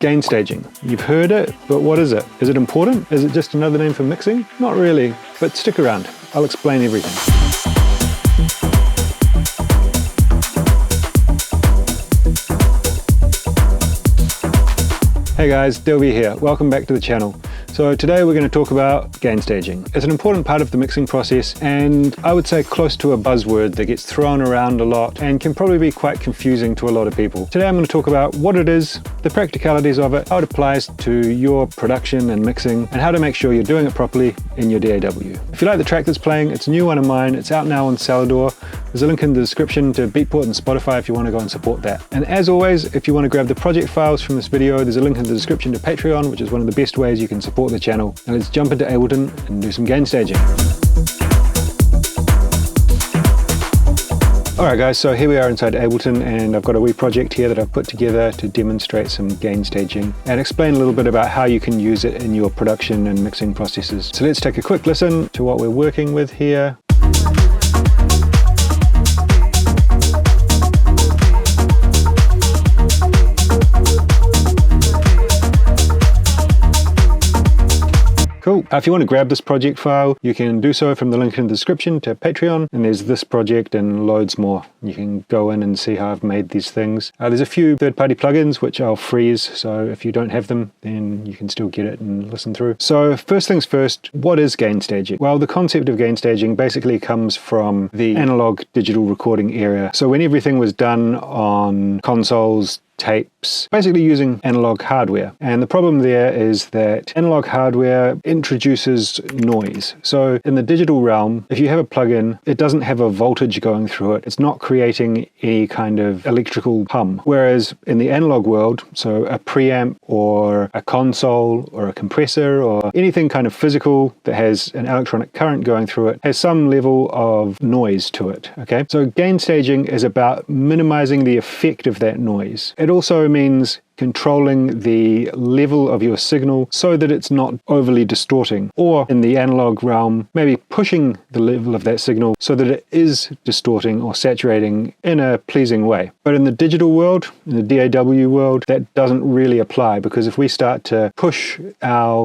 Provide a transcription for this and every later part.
Gain staging. You've heard it, but what is it? Is it important? Is it just another name for mixing? Not really, but stick around. I'll explain everything. Hey guys, Dilby here. Welcome back to the channel. So today we're going to talk about gain staging. It's an important part of the mixing process, and I would say close to a buzzword that gets thrown around a lot and can probably be quite confusing to a lot of people. Today I'm going to talk about what it is, the practicalities of it, how it applies to your production and mixing, and how to make sure you're doing it properly in your DAW. If you like the track that's playing, it's a new one of mine. It's out now on Salvador. There's a link in the description to Beatport and Spotify if you want to go and support that. And as always, if you want to grab the project files from this video, there's a link in the description to Patreon, which is one of the best ways you can support the channel. And let's jump into Ableton and do some gain staging. Alright guys, so here we are inside Ableton, and I've got a wee project here that I've put together to demonstrate some gain staging and explain a little bit about how you can use it in your production and mixing processes. So let's take a quick listen to what we're working with here. Cool. If you want to grab this project file, you can do so from the link in the description to Patreon, and there's this project and loads more. You can go in and see how I've made these things. There's a few third-party plugins which I'll freeze, so if you don't have them, then you can still get it and listen through. So first things first, what is gain staging? Well, the concept of gain staging basically comes from the analog digital recording era. So when everything was done on consoles, tapes, basically using analog hardware. And the problem there is that analog hardware introduces noise. So in the digital realm, if you have a plugin, it doesn't have a voltage going through it. It's not creating any kind of electrical hum. Whereas in the analog world, so a preamp or a console or a compressor or anything kind of physical that has an electronic current going through it has some level of noise to it. Okay, so gain staging is about minimizing the effect of that noise. It also means controlling the level of your signal so that it's not overly distorting, or in the analog realm, maybe pushing the level of that signal so that it is distorting or saturating in a pleasing way. But in the digital world, in the DAW world, that doesn't really apply, because if we start to push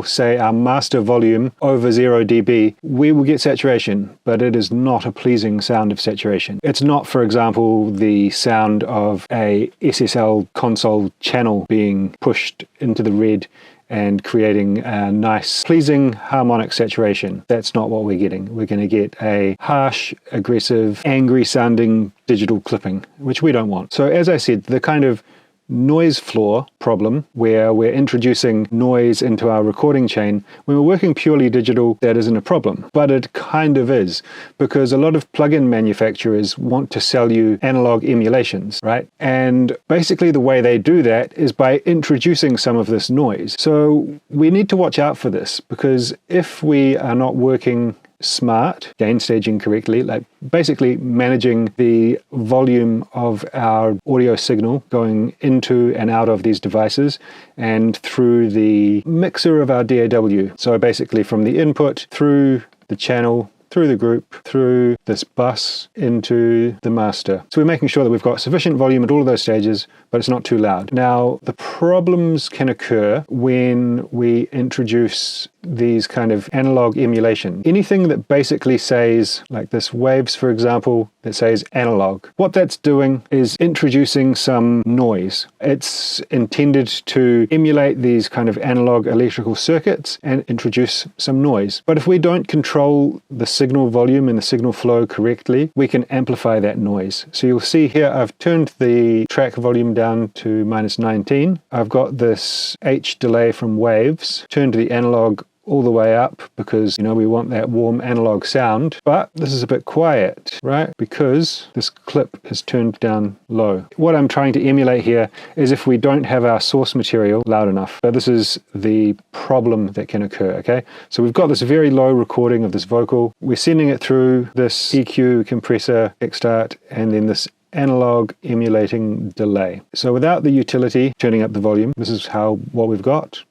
say our master volume over 0 dB, we will get saturation, but it is not a pleasing sound of saturation. It's not, for example, the sound of a SSL console channel being pushed into the red and creating a nice, pleasing harmonic saturation. That's not what we're getting. We're going to get a harsh, aggressive, angry sounding digital clipping, which we don't want. So as I said, the kind of noise floor problem, where we're introducing noise into our recording chain, when we're working purely digital, that isn't a problem. But it kind of is, because a lot of plugin manufacturers want to sell you analog emulations, right? And basically the way they do that is by introducing some of this noise. So we need to watch out for this, because if we are not working smart, gain staging correctly, like basically managing the volume of our audio signal going into and out of these devices and through the mixer of our DAW. So basically from the input through the channel, through the group, through this bus into the master. So we're making sure that we've got sufficient volume at all of those stages, but it's not too loud. Now, the problems can occur when we introduce these kind of analog emulation. Anything that basically says, like this waves, for example, that says analog. What that's doing is introducing some noise. It's intended to emulate these kind of analog electrical circuits and introduce some noise. But if we don't control the signal volume and the signal flow correctly, we can amplify that noise. So you'll see here, I've turned the track volume down to -19. I've got this H delay from waves, turned the analog all the way up because, you know, we want that warm analog sound. But this is a bit quiet, right? Because this clip is turned down low. What I'm trying to emulate here is if we don't have our source material loud enough. So this is the problem that can occur, okay? So we've got this very low recording of this vocal. We're sending it through this EQ, compressor, kickstart, and then this analog emulating delay. So without the utility turning up the volume, this is what we've got.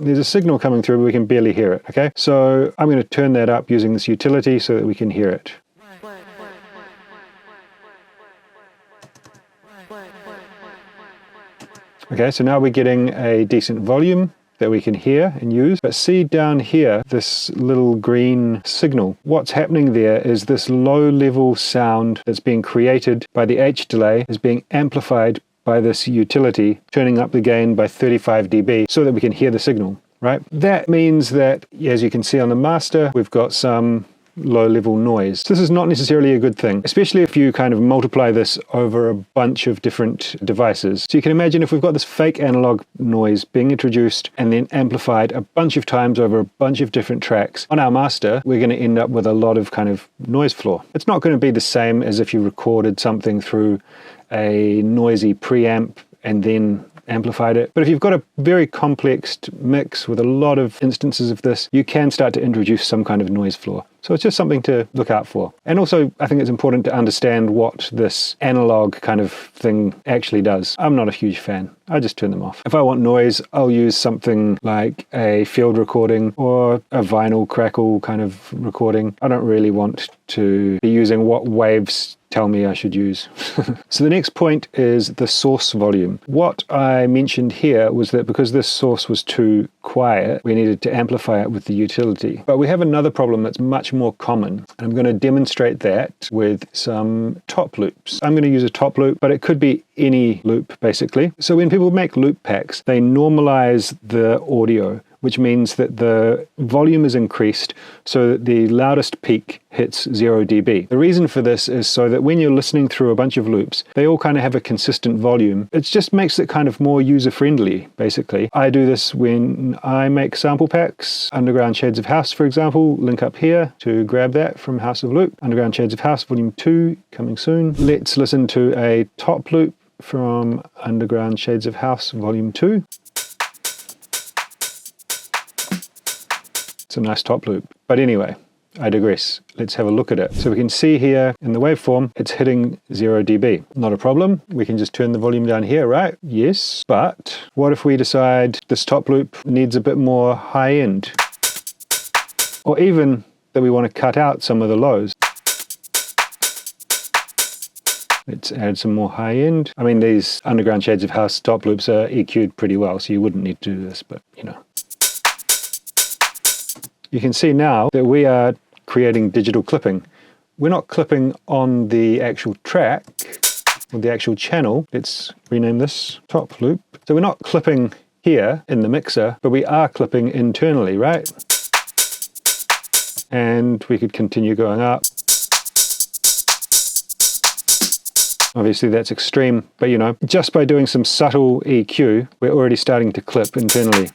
There's a signal coming through, but we can barely hear it, okay? So I'm going to turn that up using this utility so that we can hear it. Okay, so now we're getting a decent volume that we can hear and use. But see down here, this little green signal. What's happening there is this low-level sound that's being created by the H delay is being amplified by this utility, turning up the gain by 35 dB so that we can hear the signal, right? That means that, as you can see on the master, we've got some low-level noise. This is not necessarily a good thing, especially if you kind of multiply this over a bunch of different devices. So you can imagine if we've got this fake analog noise being introduced and then amplified a bunch of times over a bunch of different tracks on our master, we're going to end up with a lot of kind of noise floor. It's not going to be the same as if you recorded something through a noisy preamp and then amplified it. But if you've got a very complex mix with a lot of instances of this, you can start to introduce some kind of noise floor. So it's just something to look out for. And also, I think it's important to understand what this analog kind of thing actually does. I'm not a huge fan. I just turn them off. If I want noise, I'll use something like a field recording or a vinyl crackle kind of recording. I don't really want to be using what waves tell me I should use. So the next point is the source volume. What I mentioned here was that because this source was too quiet, we needed to amplify it with the utility. But we have another problem that's much more common. And I'm going to demonstrate that with some top loops. I'm going to use a top loop, but it could be any loop basically. So when people make loop packs, they normalize the audio, which means that the volume is increased so that the loudest peak hits 0 dB. The reason for this is so that when you're listening through a bunch of loops, they all kind of have a consistent volume. It just makes it kind of more user-friendly, basically. I do this when I make sample packs. Underground Shades of House, for example, link up here to grab that from House of Loop. Underground Shades of House, Volume 2, coming soon. Let's listen to a top loop from Underground Shades of House, Volume 2. It's a nice top loop. But anyway, I digress. Let's have a look at it. So we can see here in the waveform, it's hitting 0 dB. Not a problem. We can just turn the volume down here, right? Yes. But what if we decide this top loop needs a bit more high end? Or even that we want to cut out some of the lows. Let's add some more high end. I mean, these Underground Shades of House top loops are EQ'd pretty well, so you wouldn't need to do this, but you know. You can see now that we are creating digital clipping. We're not clipping on the actual track or the actual channel. Let's rename this top loop. So we're not clipping here in the mixer, but we are clipping internally, right? And we could continue going up. Obviously that's extreme, but you know, just by doing some subtle EQ, we're already starting to clip internally.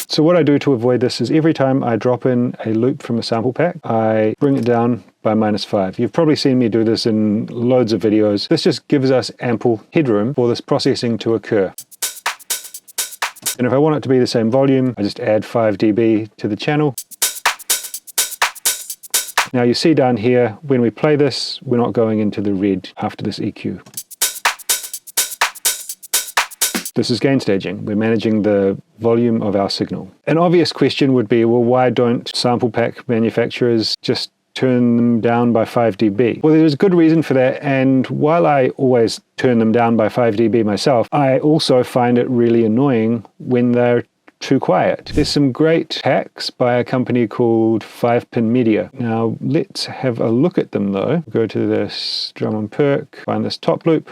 So what I do to avoid this is every time I drop in a loop from a sample pack, I bring it down by -5. You've probably seen me do this in loads of videos. This just gives us ample headroom for this processing to occur. And if I want it to be the same volume, I just add 5 dB to the channel. Now you see down here, when we play this, we're not going into the red after this EQ. This is gain staging. We're managing the volume of our signal. An obvious question would be, well, why don't sample pack manufacturers just turn them down by 5 dB? Well, there's a good reason for that, and while I always turn them down by 5 dB myself, I also find it really annoying when they're too quiet. There's some great packs by a company called 5-Pin Media. Now, let's have a look at them though. Go to this drum and perk, find this top loop.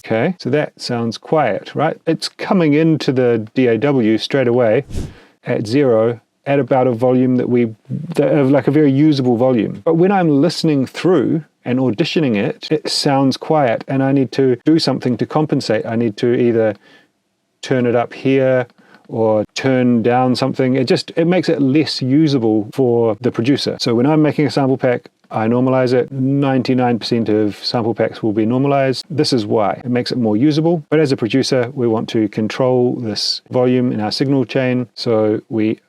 Okay, so that sounds quiet, right? It's coming into the DAW straight away at 0 at about a volume that like a very usable volume. But when I'm listening through and auditioning it, it sounds quiet and I need to do something to compensate. I need to either turn it up here or turn down something. It makes it less usable for the producer. So when I'm making a sample pack, I normalize it. 99% of sample packs will be normalized. This is why. It makes it more usable. But as a producer, we want to control this volume in our signal chain, so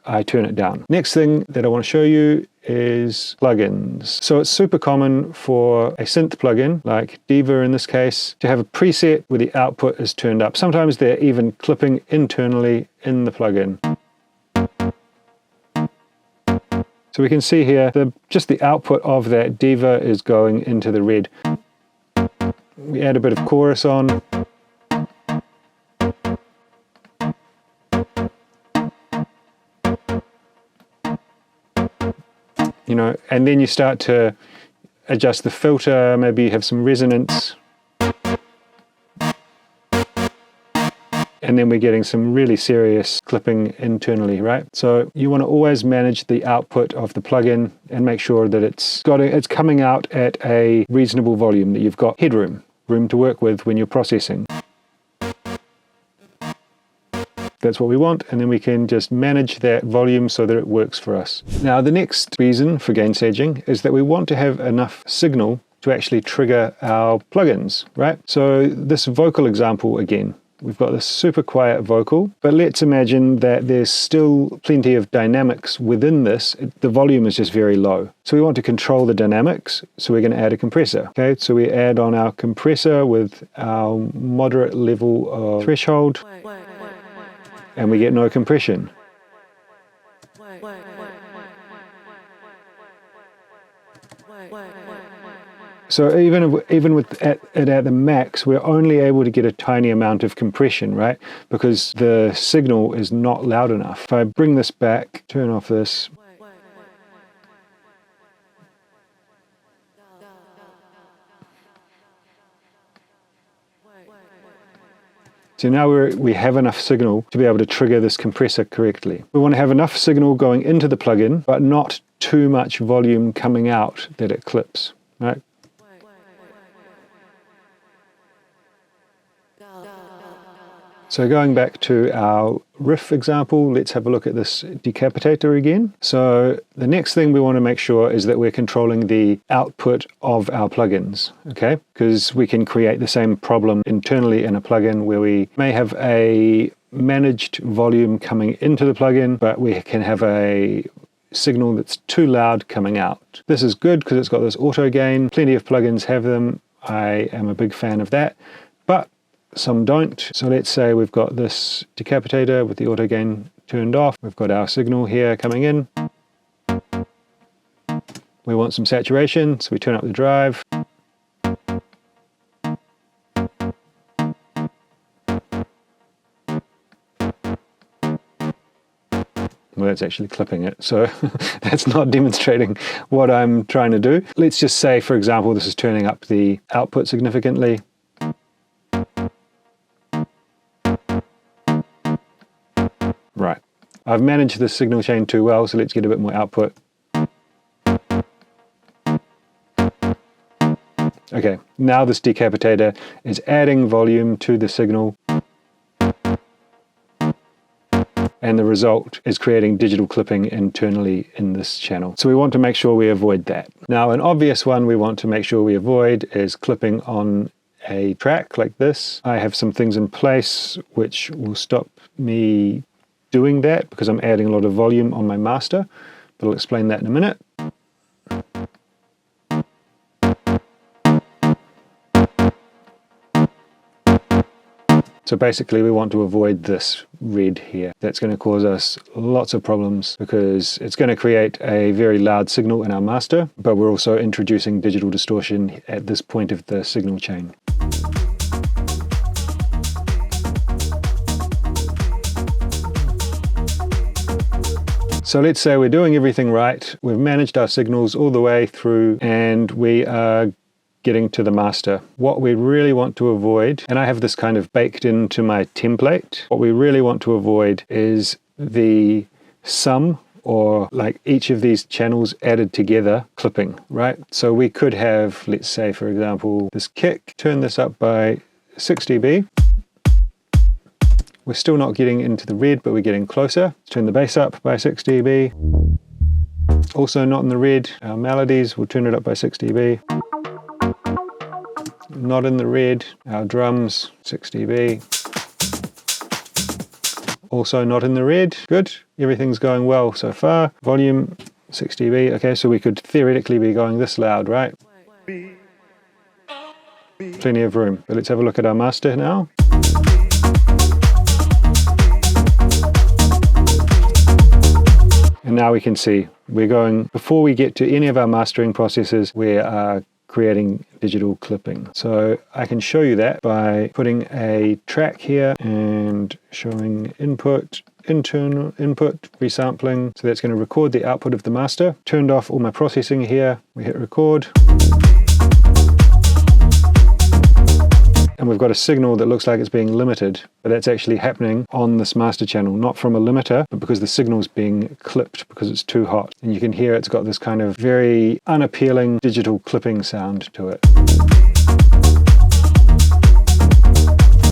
I turn it down. Next thing that I want to show you is plugins. So it's super common for a synth plugin, like Diva in this case, to have a preset where the output is turned up. Sometimes they're even clipping internally in the plugin. So we can see here, just the output of that diva is going into the red. We add a bit of chorus on. You know, and then you start to adjust the filter, maybe you have some resonance. And then we're getting some really serious clipping internally, right? So you want to always manage the output of the plugin and make sure that it's coming out at a reasonable volume, that you've got headroom, room to work with when you're processing. That's what we want, and then we can just manage that volume so that it works for us. Now, the next reason for gain staging is that we want to have enough signal to actually trigger our plugins, right? So this vocal example again, we've got this super quiet vocal, but let's imagine that there's still plenty of dynamics within this. The volume is just very low. So we want to control the dynamics, so we're going to add a compressor. Okay, so we add on our compressor with our moderate level of threshold, and we get no compression. So even with it at the max, we're only able to get a tiny amount of compression, right? Because the signal is not loud enough. If I bring this back, turn off this. So now we have enough signal to be able to trigger this compressor correctly. We want to have enough signal going into the plugin, but not too much volume coming out that it clips, right? So going back to our riff example, let's have a look at this decapitator again. So the next thing we want to make sure is that we're controlling the output of our plugins, okay? Because we can create the same problem internally in a plugin where we may have a managed volume coming into the plugin, but we can have a signal that's too loud coming out. This is good because it's got this auto gain. Plenty of plugins have them. I am a big fan of that, but some don't. So let's say we've got this decapitator with the auto gain turned off. We've got our signal here coming in. We want some saturation, so we turn up the drive. Well, that's actually clipping it, so that's not demonstrating what I'm trying to do. Let's just say, for example, this is turning up the output significantly. Right, I've managed the signal chain too well, so let's get a bit more output. Okay, now this decapitator is adding volume to the signal, and the result is creating digital clipping internally in this channel. So we want to make sure we avoid that. Now, an obvious one we want to make sure we avoid is clipping on a track like this. I have some things in place which will stop me doing that because I'm adding a lot of volume on my master, but I'll explain that in a minute. So basically we want to avoid this red here. That's going to cause us lots of problems because it's going to create a very loud signal in our master, but we're also introducing digital distortion at this point of the signal chain. So let's say we're doing everything right, we've managed our signals all the way through, and we are getting to the master. What we really want to avoid, and I have this kind of baked into my template, what we really want to avoid is the sum, or like each of these channels added together clipping, right? So we could have, let's say for example, this kick, turn this up by 6 dB. We're still not getting into the red, but we're getting closer. Let's turn the bass up by 6 dB. Also not in the red. Our melodies, we'll turn it up by 6 dB. Not in the red. Our drums, 6 dB. Also not in the red. Good. Everything's going well so far. Volume, 6 dB. Okay, so we could theoretically be going this loud, right? Plenty of room. But let's have a look at our master now. And now we can see we're going, before we get to any of our mastering processes, we are creating digital clipping. So I can show you that by putting a track here and showing input, internal input, resampling. So that's going to record the output of the master. Turned off all my processing here. We hit record. And we've got a signal that looks like it's being limited, but that's actually happening on this master channel, not from a limiter, but because the signal's being clipped because it's too hot. And you can hear it's got this kind of very unappealing digital clipping sound to it.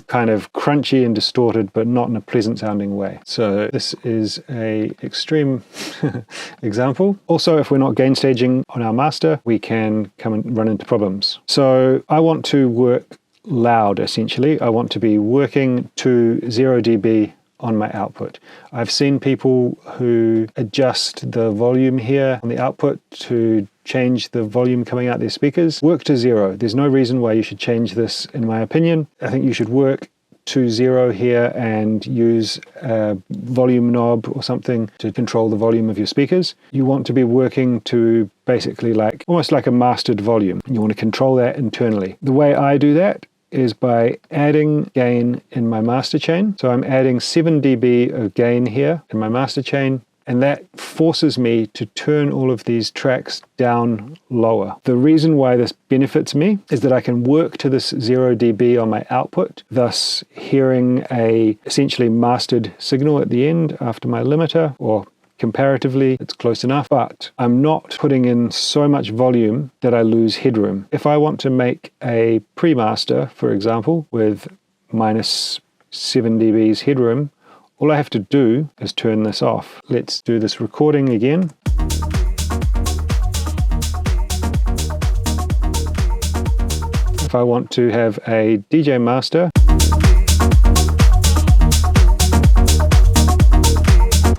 Kind of crunchy and distorted, but not in a pleasant sounding way. So this is a extreme example. Also, if we're not gain staging on our master, we can come and run into problems. So I want to work loud, essentially. I want to be working to 0 dB on my output. I've seen people who adjust the volume here on the output to change the volume coming out their speakers. Work to 0. There's no reason why you should change this, in my opinion. I think you should work to 0 here and use a volume knob or something to control the volume of your speakers. You want to be working to basically like almost like a mastered volume. You want to control that internally. The way I do that is by adding gain in my master chain. So I'm adding 7 dB of gain here in my master chain, and that forces me to turn all of these tracks down lower. The reason why this benefits me is that I can work to this 0 dB on my output, thus hearing a essentially mastered signal at the end after my limiter, or comparatively, it's close enough, but I'm not putting in so much volume that I lose headroom. If I want to make a pre-master, for example, with minus 7 dBs headroom, all I have to do is turn this off. Let's do this recording again. If I want to have a DJ master,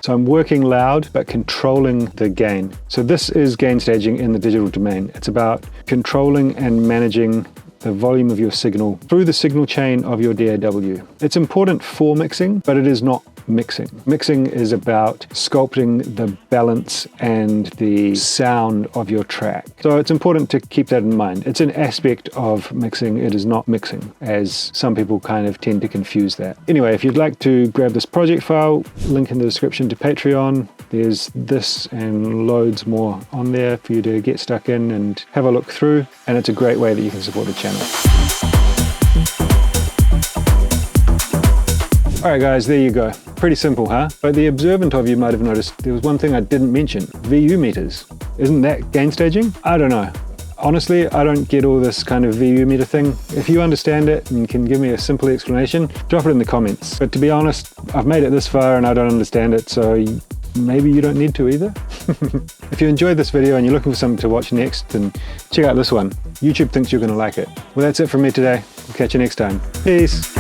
so I'm working loud, but controlling the gain. So this is gain staging in the digital domain. It's about controlling and managing the volume of your signal through the signal chain of your DAW. It's important for mixing, but it is not mixing. Mixing is about sculpting the balance and the sound of your track. So it's important to keep that in mind. It's an aspect of mixing. It is not mixing, as some people kind of tend to confuse that. Anyway, if you'd like to grab this project file, link in the description to Patreon. There's this and loads more on there for you to get stuck in and have a look through. And it's a great way that you can support the channel. Alright guys, there you go. Pretty simple, huh? But the observant of you might have noticed there was one thing I didn't mention. VU meters. Isn't that gain staging? I don't know. Honestly, I don't get all this kind of VU meter thing. If you understand it and can give me a simple explanation, drop it in the comments. But to be honest, I've made it this far and I don't understand it, so maybe you don't need to either. If you enjoyed this video and you're looking for something to watch next, then check out this one. YouTube thinks you're going to like it. Well, that's it from me today. I'll catch you next time. Peace.